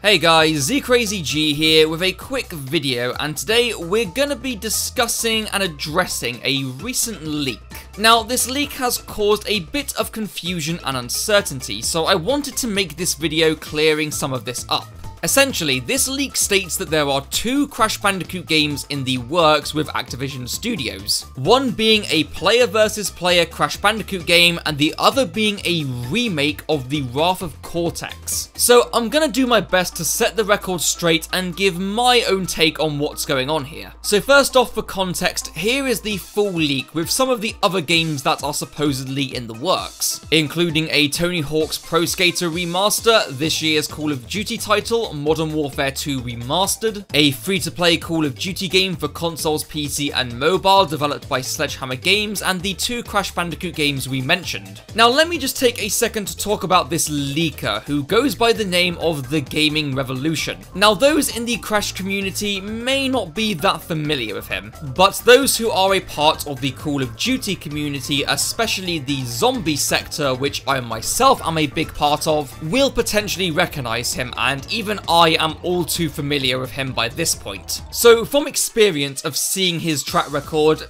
Hey guys, ZCrazyG here with a quick video, and today we're gonna be discussing and addressing a recent leak. Now, this leak has caused a bit of confusion and uncertainty, so I wanted to make this video clearing some of this up. Essentially, this leak states that there are two Crash Bandicoot games in the works with Activision Studios. One being a player versus player Crash Bandicoot game, and the other being a remake of the Wrath of Cortex. So I'm gonna do my best to set the record straight and give my own take on what's going on here. So first off, for context, here is the full leak with some of the other games that are supposedly in the works, including a Tony Hawk's Pro Skater Remaster, this year's Call of Duty title, Modern Warfare 2 Remastered, a free-to-play Call of Duty game for consoles, PC and mobile developed by Sledgehammer Games, and the two Crash Bandicoot games we mentioned. Now let me just take a second to talk about this leaker, who goes by the name of The Gaming Revolution. Now those in the Crash community may not be that familiar with him, but those who are a part of the Call of Duty community, especially the zombie sector, which I myself am a big part of, will potentially recognize him, and even I am all too familiar with him by this point. So from experience of seeing his track record,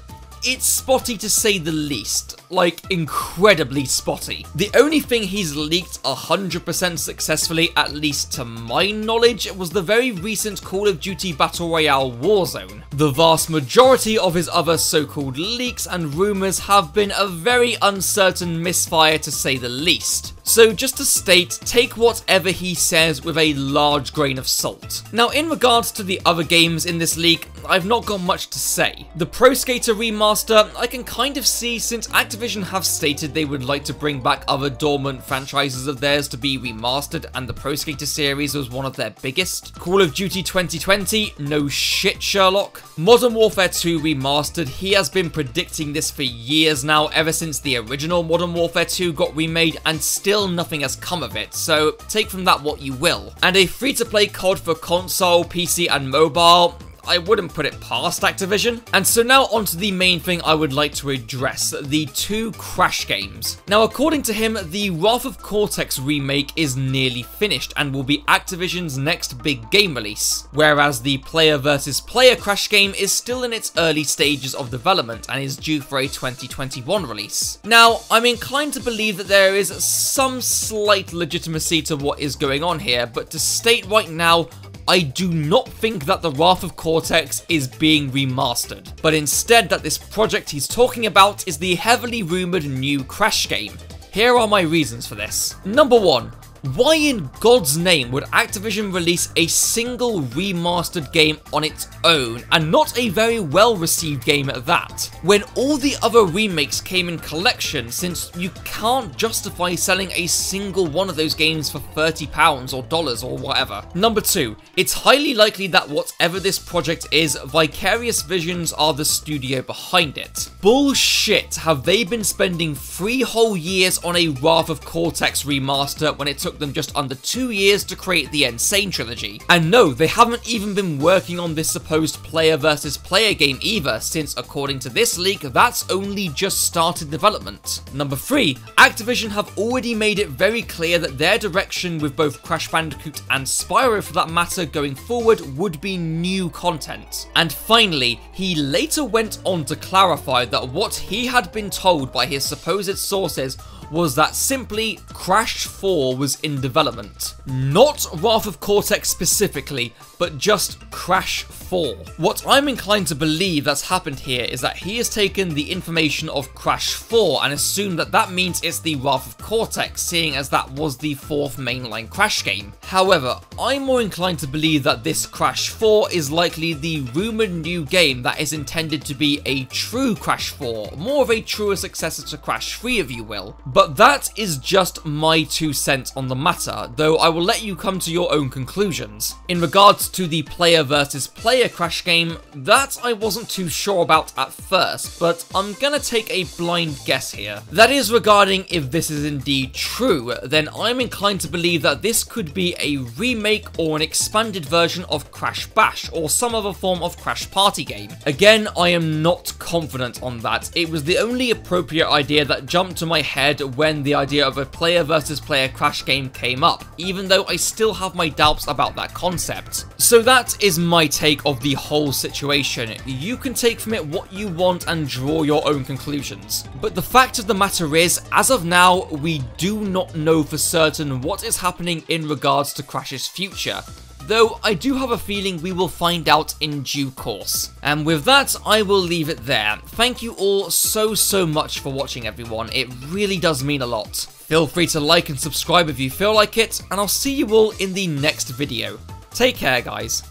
it's spotty to say the least. Like, incredibly spotty. The only thing he's leaked 100% successfully, at least to my knowledge, was the very recent Call of Duty Battle Royale Warzone. The vast majority of his other so-called leaks and rumours have been a very uncertain misfire to say the least. So just to state, take whatever he says with a large grain of salt. Now in regards to the other games in this leak, I've not got much to say. The Pro Skater Remaster, I can kind of see, since Activision have stated they would like to bring back other dormant franchises of theirs to be remastered, and the Pro Skater series was one of their biggest. Call of Duty 2020, no shit Sherlock. Modern Warfare 2 Remastered, he has been predicting this for years now, ever since the original Modern Warfare 2 got remade, and still nothing has come of it, so take from that what you will. And a free-to-play COD for console, PC and mobile, I wouldn't put it past Activision. And so now onto the main thing I would like to address, the two Crash games. Now according to him, the Wrath of Cortex remake is nearly finished and will be Activision's next big game release, whereas the player versus player Crash game is still in its early stages of development and is due for a 2021 release. Now, I'm inclined to believe that there is some slight legitimacy to what is going on here, but to state right now, I do not think that the Wrath of Cortex is being remastered, but instead that this project he's talking about is the heavily rumoured new Crash game. Here are my reasons for this. Number one, why in God's name would Activision release a single remastered game on its own, and not a very well received game at that, when all the other remakes came in collection, since you can't justify selling a single one of those games for £30 or dollars or whatever. Number two, it's highly likely that whatever this project is, Vicarious Visions are the studio behind it. Bullshit, have they been spending 3 whole years on a Wrath of Cortex remaster when it took them just under 2 years to create the Insane trilogy? And no, they haven't even been working on this supposed player versus player game either, since according to this leak, that's only just started development. Number 3, Activision have already made it very clear that their direction with both Crash Bandicoot and Spyro for that matter going forward would be new content. And finally, he later went on to clarify that what he had been told by his supposed sources was that simply Crash 4 was in development. Not Wrath of Cortex specifically, but just Crash 4. What I'm inclined to believe that's happened here is that he has taken the information of Crash 4 and assumed that that means it's the Wrath of Cortex, seeing as that was the 4th mainline Crash game. However, I'm more inclined to believe that this Crash 4 is likely the rumoured new game that is intended to be a true Crash 4, more of a truer successor to Crash 3 if you will. But that is just my 2 cents on the matter, though I will let you come to your own conclusions. In regards to the player versus player Crash game, that I wasn't too sure about at first, but I'm gonna take a blind guess here. That is regarding if this is indeed true, then I'm inclined to believe that this could be a remake or an expanded version of Crash Bash or some other form of Crash Party game. Again, I am not confident on that. It was the only appropriate idea that jumped to my head when the idea of a player versus player Crash game came up, even even though I still have my doubts about that concept. So that is my take of the whole situation. You can take from it what you want and draw your own conclusions. But the fact of the matter is, as of now, we do not know for certain what is happening in regards to Crash's future. Though I do have a feeling we will find out in due course. And with that, I will leave it there. Thank you all so much for watching, everyone. It really does mean a lot. Feel free to like and subscribe if you feel like it, and I'll see you all in the next video. Take care, guys.